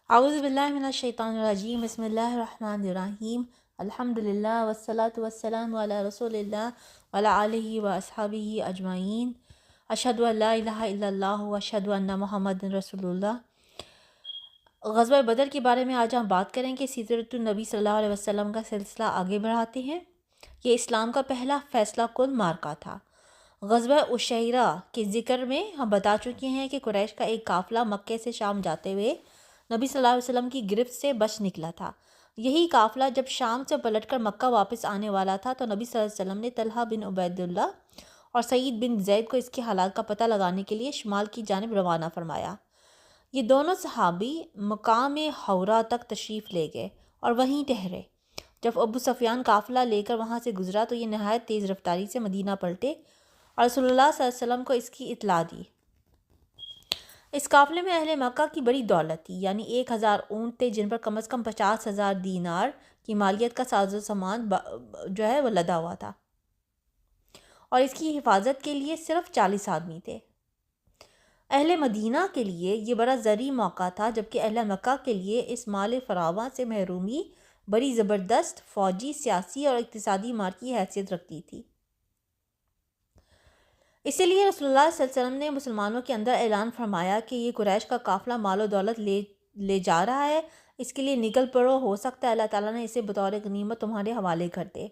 اعوذ باللہ من الشیطان الرجیم، بسم اللہ الرحمن الرحیم، الحمدللہ والصلاة والسلام علی رسول اللہ وعلی آلہ واصحابہ اجمعین، اشہد ان لا الہ الا اللہ واشہد ان محمد رسول اللہ۔ غزوہ بدر کے بارے میں آج ہم بات کریں کہ سیرت النبی صلی اللہ علیہ وسلم کا سلسلہ آگے بڑھاتے ہیں۔ یہ اسلام کا پہلا فیصلہ کن معرکہ تھا۔ غزوہ عشیرہ کے ذکر میں ہم بتا چکے ہیں کہ قریش کا ایک قافلہ مکے سے شام جاتے ہوئے نبی صلی اللہ علیہ وسلم کی گرفت سے بچ نکلا تھا۔ یہی قافلہ جب شام سے پلٹ کر مکہ واپس آنے والا تھا تو نبی صلی اللہ علیہ وسلم نے طلحہ بن عبید اللہ اور سعید بن زید کو اس کے حالات کا پتہ لگانے کے لیے شمال کی جانب روانہ فرمایا۔ یہ دونوں صحابی مقام حورا تک تشریف لے گئے اور وہیں ٹھہرے۔ جب ابو سفیان قافلہ لے کر وہاں سے گزرا تو یہ نہایت تیز رفتاری سے مدینہ پلٹے اور رسول اللہ صلی اللہ علیہ وسلم کو اس کی اطلاع دی۔ اس قافلے میں اہل مکہ کی بڑی دولت تھی، یعنی 1000 اونٹ تھے جن پر کم از کم 50,000 دینار کی مالیت کا ساز و سامان وہ لدا ہوا تھا، اور اس کی حفاظت کے لیے صرف 40 آدمی تھے۔ اہل مدینہ کے لیے یہ بڑا زرعی موقع تھا، جبکہ اہل مکہ کے لیے اس مال فراواں سے محرومی بڑی زبردست فوجی، سیاسی اور اقتصادی مار کی حیثیت رکھتی تھی۔ اسی لیے رسول اللہ صلی اللہ علیہ وسلم نے مسلمانوں کے اندر اعلان فرمایا کہ یہ قریش کا قافلہ مال و دولت لے جا رہا ہے، اس کے لیے نکل پڑو، ہو سکتا ہے اللہ تعالیٰ نے اسے بطور غنیمت تمہارے حوالے کر دے۔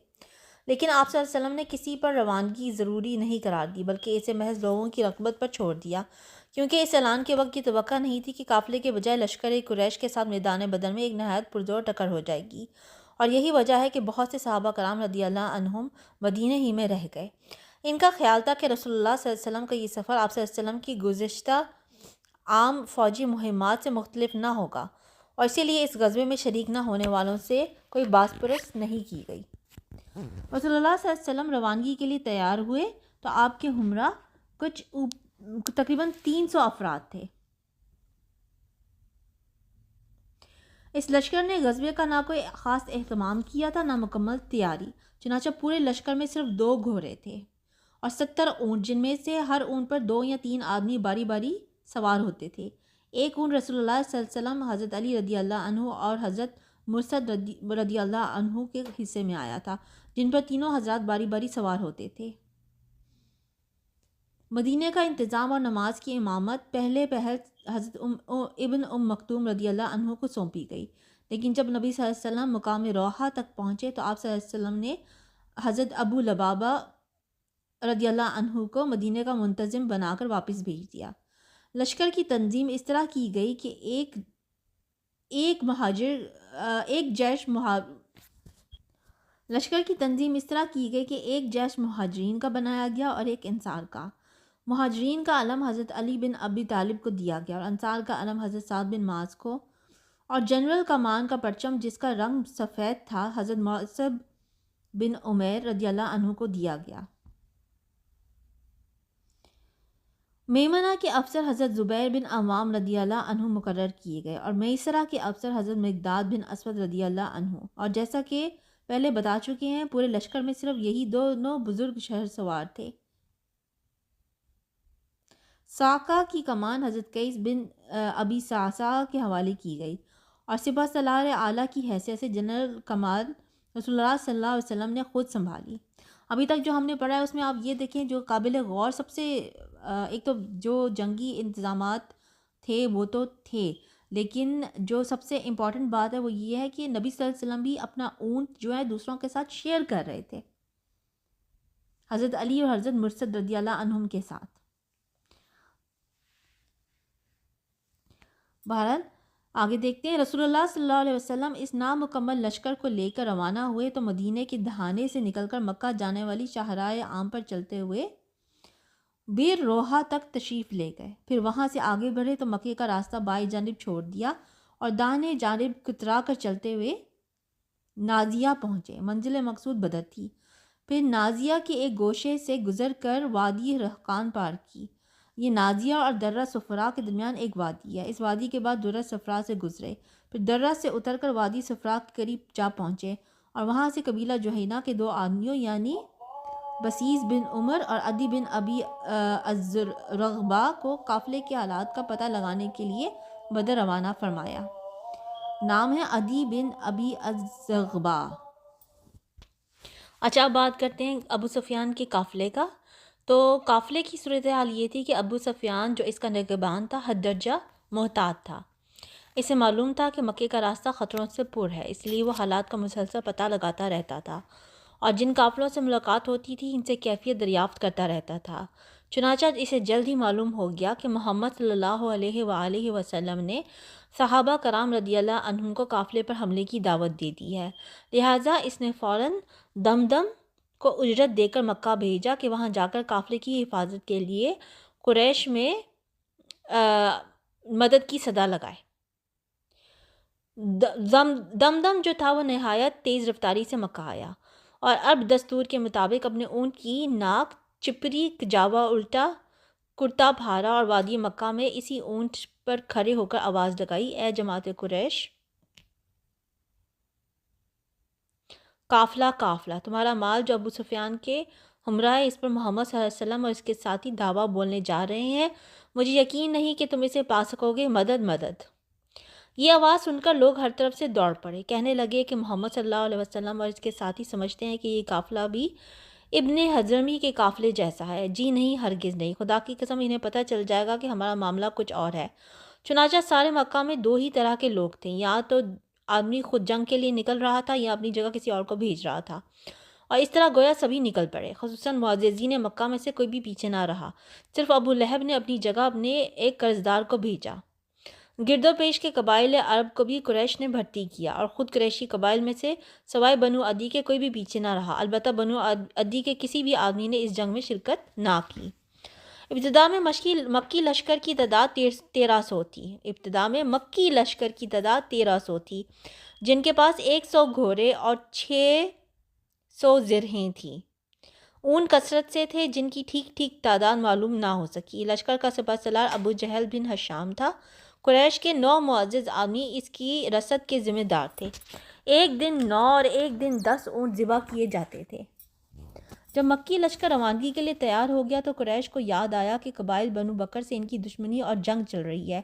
لیکن آپ صلی اللہ علیہ وسلم نے کسی پر روانگی ضروری نہیں قرار دی، بلکہ اسے محض لوگوں کی رغبت پر چھوڑ دیا، کیونکہ اس اعلان کے وقت یہ توقع نہیں تھی کہ قافلے کے بجائے لشکر قریش کے ساتھ میدان بدر میں ایک نہایت پرزور ٹکر ہو جائے گی، اور یہی وجہ ہے کہ بہت سے صحابہ کرام رضی اللہ عنہم مدینہ ہی میں رہ گئے۔ ان کا خیال تھا کہ رسول اللہ صلی اللہ علیہ وسلم کا یہ سفر آپ صلی اللہ علیہ وسلم کی گزشتہ عام فوجی مہمات سے مختلف نہ ہوگا، اور اسی لیے اس غزوے میں شریک نہ ہونے والوں سے کوئی باز پرس نہیں کی گئی۔ رسول اللہ صلی اللہ علیہ وسلم روانگی کے لیے تیار ہوئے تو آپ کے ہمراہ تقریباً 300 افراد تھے۔ اس لشکر نے غزوے کا نہ کوئی خاص اہتمام کیا تھا، نہ مکمل تیاری، چنانچہ پورے لشکر میں صرف 2 گھوڑے تھے اور 70 اونٹ، جن میں سے ہر اونٹ پر 2 یا 3 آدمی باری باری سوار ہوتے تھے۔ ایک اونٹ رسول اللہ صلی اللہ علیہ وسلم، حضرت علی رضی اللہ عنہ اور حضرت مرثد رضی اللہ عنہ کے حصے میں آیا تھا، جن پر تینوں حضرات باری باری سوار ہوتے تھے۔ مدینہ کا انتظام اور نماز کی امامت پہلے پہل حضرت ابن مکتوم رضی اللہ عنہ کو سونپی گئی، لیکن جب نبی صلی اللہ علیہ وسلم مقام روحہ تک پہنچے تو آپ صلی اللہ علیہ وسلم نے حضرت ابو لبابہ رضی اللہ عنہ کو مدینہ کا منتظم بنا کر واپس بھیج دیا۔ لشکر کی تنظیم اس طرح کی گئی کہ ایک جیش مہاجرین کا بنایا گیا اور ایک انصار کا۔ مہاجرین کا علم حضرت علی بن ابی طالب کو دیا گیا اور انصار کا علم حضرت سعد بن معاذ کو، اور جنرل کمان کا پرچم جس کا رنگ سفید تھا حضرت مصعب بن عمیر رضی اللہ عنہ کو دیا گیا۔ میمنہ کے افسر حضرت زبیر بن عوام رضی اللہ عنہ مقرر کیے گئے اور میسرہ کے افسر حضرت مقداد بن اسود رضی اللہ عنہ، اور جیسا کہ پہلے بتا چکے ہیں پورے لشکر میں صرف یہی 2 بزرگ شہر سوار تھے۔ ساقہ کی کمان حضرت قیس بن ابی صعصع کے حوالے کی گئی اور سپہ سالار اعلیٰ کی حیثیت سے جنرل کمان رسول اللہ صلی اللہ علیہ وسلم نے خود سنبھالی۔ ابھی تک جو ہم نے پڑھا ہے اس میں آپ یہ دیکھیں، جو قابل غور سب سے ایک تو جو جنگی انتظامات تھے وہ تو تھے، لیکن جو سب سے امپورٹنٹ بات ہے وہ یہ ہے کہ نبی صلی اللہ علیہ وسلم بھی اپنا اونٹ جو ہے دوسروں کے ساتھ شیئر کر رہے تھے، حضرت علی اور حضرت مرثد رضی اللہ عنہم کے ساتھ۔ بہرحال آگے دیکھتے ہیں۔ رسول اللہ صلی اللہ علیہ وسلم اس نامکمل لشکر کو لے کر روانہ ہوئے تو مدینہ کے دہانے سے نکل کر مکہ جانے والی شاہراہ عام پر چلتے ہوئے بیر روحہ تک تشریف لے گئے، پھر وہاں سے آگے بڑھے تو مکے کا راستہ بائیں جانب چھوڑ دیا اور داہنے جانب کترا کر چلتے ہوئے نازیہ پہنچے۔ منزل مقصود بدر تھی، پھر نازیہ کے ایک گوشے سے گزر کر وادی رحقان پار کی۔ یہ نازیہ اور درہ صفرا کے درمیان ایک وادی ہے۔ اس وادی کے بعد درہ صفرا سے گزرے، پھر درہ سے اتر کر وادی صفرا کے قریب جا پہنچے اور وہاں سے قبیلہ جوہینہ کے 2 آدمیوں یعنی بسیس بن عمر اور عدی بن ابی الزرغبا کو قافلے کے حالات کا پتہ لگانے کے لیے بدر روانہ فرمایا۔ نام ہے عدی بن ابی الزغبا۔ اچھا، اب بات کرتے ہیں ابو سفیان کے قافلے کا۔ تو قافلے کی صورتحال یہ تھی کہ ابو سفیان جو اس کا نگہبان تھا حد درجہ محتاط تھا۔ اسے معلوم تھا کہ مکے کا راستہ خطروں سے پر ہے، اس لیے وہ حالات کا مسلسل پتہ لگاتا رہتا تھا اور جن قافلوں سے ملاقات ہوتی تھی ان سے کیفیت دریافت کرتا رہتا تھا۔ چنانچہ اسے جلد ہی معلوم ہو گیا کہ محمد صلی اللہ علیہ وآلہ وسلم نے صحابہ کرام رضی اللہ عنہم کو قافلے پر حملے کی دعوت دے دی ہے، لہٰذا اس نے فوراً دمدم کو اجرت دے کر مکہ بھیجا کہ وہاں جا کر قافلے کی حفاظت کے لیے قریش میں مدد کی صدا لگائے۔ دمدم جو تھا وہ نہایت تیز رفتاری سے مکہ آیا اور عرب دستور کے مطابق اپنے اونٹ کی ناک چپری کجاوا الٹا کرتا پھارا اور وادی مکہ میں اسی اونٹ پر کھڑے ہو کر آواز لگائی، اے جماعت قریش، قافلہ قافلہ، تمہارا مال جو ابو سفیان کے ہمراہ ہے، اس پر محمد صلی اللہ علیہ وسلم اور اس کے ساتھی دعویٰ بولنے جا رہے ہیں، مجھے یقین نہیں کہ تم اسے پا سکو گے، مدد مدد۔ یہ آواز سن کر لوگ ہر طرف سے دوڑ پڑے، کہنے لگے کہ محمد صلی اللہ علیہ وسلم اور اس کے ساتھی سمجھتے ہیں کہ یہ قافلہ بھی ابن حضرمی کے قافلے جیسا ہے۔ جی نہیں، ہرگز نہیں، خدا کی قسم انہیں پتہ چل جائے گا کہ ہمارا معاملہ کچھ اور ہے۔ چنانچہ سارے مکہ میں دو ہی طرح کے لوگ تھے، یا تو آدمی خود جنگ کے لیے نکل رہا تھا یا اپنی جگہ کسی اور کو بھیج رہا تھا، اور اس طرح گویا سبھی نکل پڑے، خصوصاً معززین مکہ میں سے کوئی بھی پیچھے نہ رہا، صرف ابو لہب نے اپنی جگہ اپنے ایک قرضدار کو بھیجا۔ گرد و پیش کے قبائل عرب کو بھی قریش نے بھرتی کیا اور خود قریشی قبائل میں سے سوائے بنو عدی کے کوئی بھی پیچھے نہ رہا، البتہ بنو عدی کے کسی بھی آدمی نے اس جنگ میں شرکت نہ کی۔ ابتدا میں مکی لشکر کی تعداد 1300 تھی، مکی لشکر کی تعداد 1300 تھی، جن کے پاس 100 گھوڑے اور 600 زرہیں تھیں۔ اونٹ کثرت سے تھے جن کی ٹھیک تعداد معلوم نہ ہو سکی۔ لشکر کا سپہ سالار ابو جہل بن ہشام تھا۔ قریش کے 9 معزز آدمی اس کی رسد کے ذمہ دار تھے۔ ایک دن 9 اور ایک دن 10 اونٹ ذبح کیے جاتے تھے۔ جب مکی لشکر روانگی کے لیے تیار ہو گیا تو قریش کو یاد آیا کہ قبائل بنو بکر سے ان کی دشمنی اور جنگ چل رہی ہے،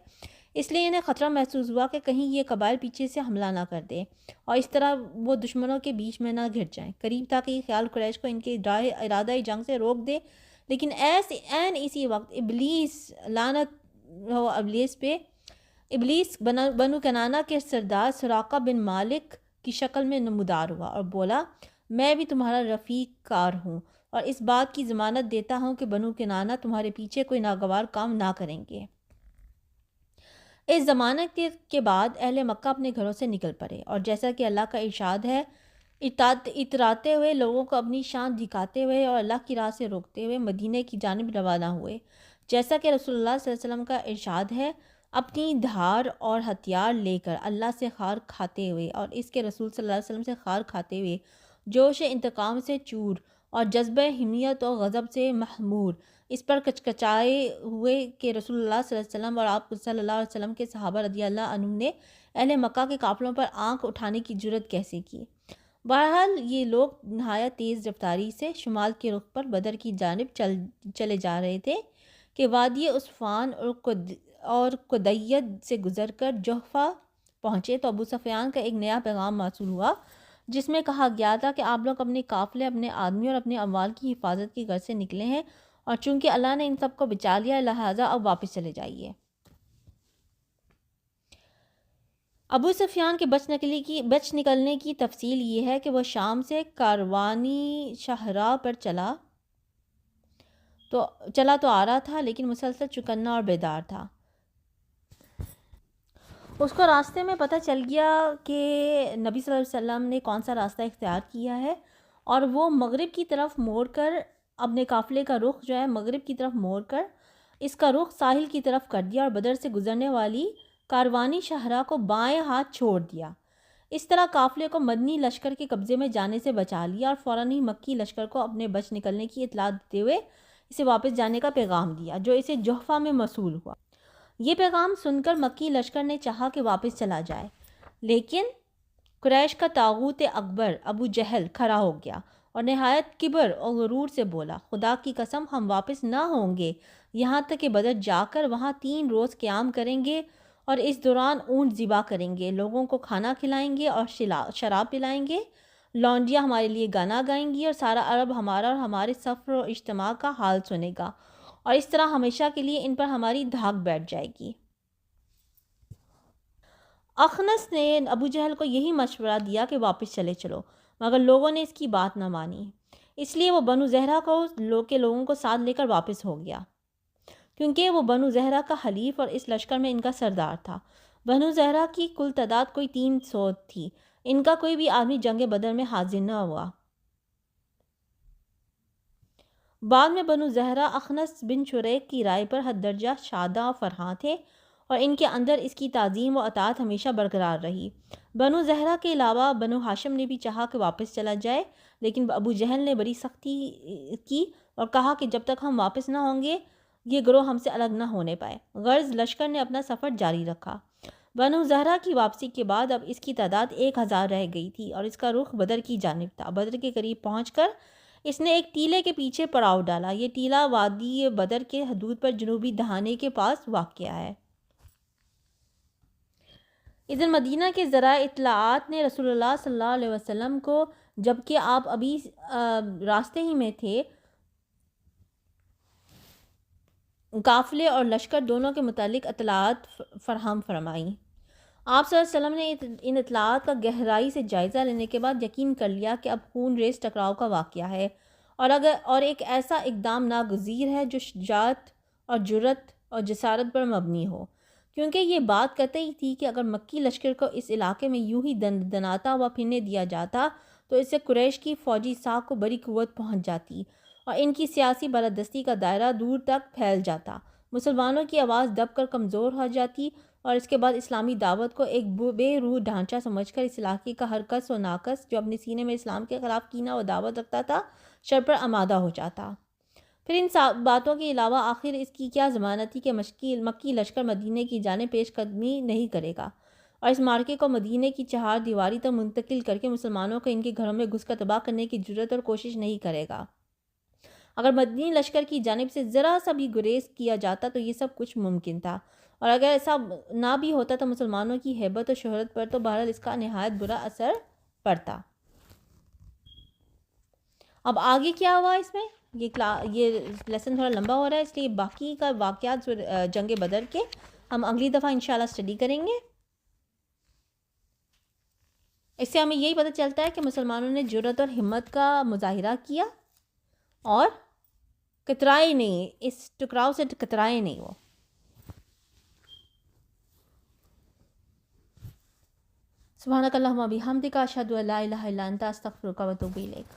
اس لیے انہیں خطرہ محسوس ہوا کہ کہیں یہ قبائل پیچھے سے حملہ نہ کر دیں اور اس طرح وہ دشمنوں کے بیچ میں نہ گھر جائیں۔ قریب تھا کہ یہ خیال قریش کو ان کے ارادہ جنگ سے روک دے، لیکن اسی وقت ابلیس، لعنت ہو ابلیس پہ، ابلیس بنو کنانہ کے سردار سراقہ بن مالک کی شکل میں نمودار ہوا اور بولا، میں بھی تمہارا رفیق کار ہوں اور اس بات کی ضمانت دیتا ہوں کہ بنو کنانہ تمہارے پیچھے کوئی ناگوار کام نہ کریں گے۔ اس ضمانت کے بعد اہل مکہ اپنے گھروں سے نکل پڑے اور جیسا کہ اللہ کا ارشاد ہے، اتراتے ہوئے، لوگوں کو اپنی شان دکھاتے ہوئے اور اللہ کی راہ سے روکتے ہوئے مدینے کی جانب روانہ ہوئے۔ جیسا کہ رسول اللہ صلی اللہ علیہ وسلم کا ارشاد ہے، اپنی دھار اور ہتھیار لے کر اللہ سے خار کھاتے ہوئے اور اس کے رسول صلی اللہ علیہ وسلم سے خار کھاتے ہوئے، جوش انتقام سے چور اور جذبہ حمیت اور غضب سے محمور، اس پر کچکچائے ہوئے کہ رسول اللہ صلی اللہ علیہ وسلم اور آپ صلی اللہ علیہ وسلم کے صحابہ رضی اللہ عنہم نے اہل مکہ کے قافلوں پر آنکھ اٹھانے کی جرت کیسے کی۔ بہرحال یہ لوگ نہایت تیز رفتاری سے شمال کے رخ پر بدر کی جانب چلے جا رہے تھے کہ وادی عصفان اور قدید سے گزر کر جحفہ پہنچے تو ابو سفیان کا ایک نیا پیغام موصول ہوا، جس میں کہا گیا تھا کہ آپ لوگ اپنے قافلے، اپنے آدمی اور اپنے اموال کی حفاظت کی غرض سے نکلے ہیں، اور چونکہ اللہ نے ان سب کو بچا لیا لہٰذا اب واپس چلے جائیے۔ ابو سفیان کے بچ نکلنے کی تفصیل یہ ہے کہ وہ شام سے کاروانی شاہراہ پر چلا تو آ رہا تھا، لیکن مسلسل چوکنا اور بیدار تھا۔ اس کو راستے میں پتہ چل گیا کہ نبی صلی اللہ علیہ وسلم نے کون سا راستہ اختیار کیا ہے، اور وہ مغرب کی طرف موڑ کر اپنے قافلے کا رخ جو ہے مغرب کی طرف موڑ کر اس کا رخ ساحل کی طرف کر دیا اور بدر سے گزرنے والی کاروانی شاہراہ کو بائیں ہاتھ چھوڑ دیا۔ اس طرح قافلے کو مدنی لشکر کے قبضے میں جانے سے بچا لیا اور فوراً ہی مکی لشکر کو اپنے بچ نکلنے کی اطلاع دیتے ہوئے اسے واپس جانے کا پیغام دیا، جو اسے جحفہ میں موصول ہوا۔ یہ پیغام سن کر مکی لشکر نے چاہا کہ واپس چلا جائے، لیکن قریش کا طاغوت اکبر ابو جہل کھڑا ہو گیا اور نہایت کبر اور غرور سے بولا، خدا کی قسم ہم واپس نہ ہوں گے یہاں تک کہ بدر جا کر وہاں 3 روز قیام کریں گے اور اس دوران اونٹ ذبح کریں گے، لوگوں کو کھانا کھلائیں گے اور شراب پلائیں گے، لونڈیاں ہمارے لیے گانا گائیں گی اور سارا عرب ہمارا اور ہمارے سفر و اجتماع کا حال سنے گا، اور اس طرح ہمیشہ کے لیے ان پر ہماری دھاک بیٹھ جائے گی۔ اخنس نے ابو جہل کو یہی مشورہ دیا کہ واپس چلے چلو، مگر لوگوں نے اس کی بات نہ مانی، اس لیے وہ بنو زہرہ کو لوگوں کو ساتھ لے کر واپس ہو گیا، کیونکہ وہ بنو زہرہ کا حلیف اور اس لشکر میں ان کا سردار تھا۔ بنو زہرہ کی کل تعداد کوئی 300 تھی، ان کا کوئی بھی آدمی جنگ بدر میں حاضر نہ ہوا۔ بعد میں بنو زہرہ اخنس بن شریک کی رائے پر حد درجہ شادہ و فرحاں تھے، اور ان کے اندر اس کی تعظیم و اطاعت ہمیشہ برقرار رہی۔ بنو زہرہ کے علاوہ بنو ہاشم نے بھی چاہا کہ واپس چلا جائے، لیکن ابو جہل نے بڑی سختی کی اور کہا کہ جب تک ہم واپس نہ ہوں گے یہ گروہ ہم سے الگ نہ ہونے پائے۔ غرض لشکر نے اپنا سفر جاری رکھا۔ بنو زہرہ کی واپسی کے بعد اب اس کی تعداد 1000 رہ گئی تھی اور اس کا رخ بدر کی جانب تھا۔ بدر کے قریب پہنچ کر اس نے ایک ٹیلے کے پیچھے پڑاؤ ڈالا۔ یہ ٹیلہ وادی بدر کے حدود پر جنوبی دہانے کے پاس واقع ہے۔ ادھر مدینہ کے ذرائع اطلاعات نے رسول اللہ صلی اللہ علیہ وسلم کو، جبکہ آپ ابھی راستے ہی میں تھے، قافلے اور لشکر دونوں کے متعلق اطلاعات فراہم فرمائیں۔ آپ صلی اللہ علیہ وسلم نے ان اطلاعات کا گہرائی سے جائزہ لینے کے بعد یقین کر لیا کہ اب خون ریز ٹکراؤ کا واقعہ ہے، اور ایک ایسا اقدام ناگزیر ہے جو شجاعت اور جرأت اور جسارت پر مبنی ہو، کیونکہ یہ بات قطعی تھی کہ اگر مکی لشکر کو اس علاقے میں یوں ہی دناتا ہوا پھرنے دیا جاتا تو اس سے قریش کی فوجی ساکھ کو بڑی قوت پہنچ جاتی اور ان کی سیاسی بالادستی کا دائرہ دور تک پھیل جاتا، مسلمانوں کی آواز دب کر کمزور ہو جاتی، اور اس کے بعد اسلامی دعوت کو ایک بے روح ڈھانچہ سمجھ کر اس علاقے کا ہر کس و ناکس جو اپنے سینے میں اسلام کے خلاف کینہ و دعوت رکھتا تھا شر پر آمادہ ہو جاتا۔ پھر ان باتوں کے علاوہ آخر اس کی کیا ضمانت تھی کہ مکی لشکر مدینے کی جانب پیش قدمی نہیں کرے گا اور اس مارکے کو مدینے کی چہار دیواری تک منتقل کر کے مسلمانوں کو ان کے گھروں میں گھس کر تباہ کرنے کی جرأت اور کوشش نہیں کرے گا۔ اگر مدنی لشکر کی جانب سے ذرا سا بھی گریز کیا جاتا تو یہ سب کچھ ممکن تھا، اور اگر ایسا نہ بھی ہوتا تو مسلمانوں کی ہیبت و شہرت پر تو بہرحال اس کا نہایت برا اثر پڑتا۔ اب آگے کیا ہوا اس میں، یہ لیسن تھوڑا لمبا ہو رہا ہے، اس لیے باقی کا واقعات جنگ بدر کے ہم اگلی دفعہ انشاءاللہ اسٹڈی کریں گے۔ اس سے ہمیں یہی پتہ چلتا ہے کہ مسلمانوں نے جرأت اور ہمت کا مظاہرہ کیا اور کترائے نہیں، اس ٹکراؤ سے کترائے نہیں وہ۔ سبحانک اللہم و بحمدک اشہد ان لا الہ الا انت استغفرک و اتوب الیک۔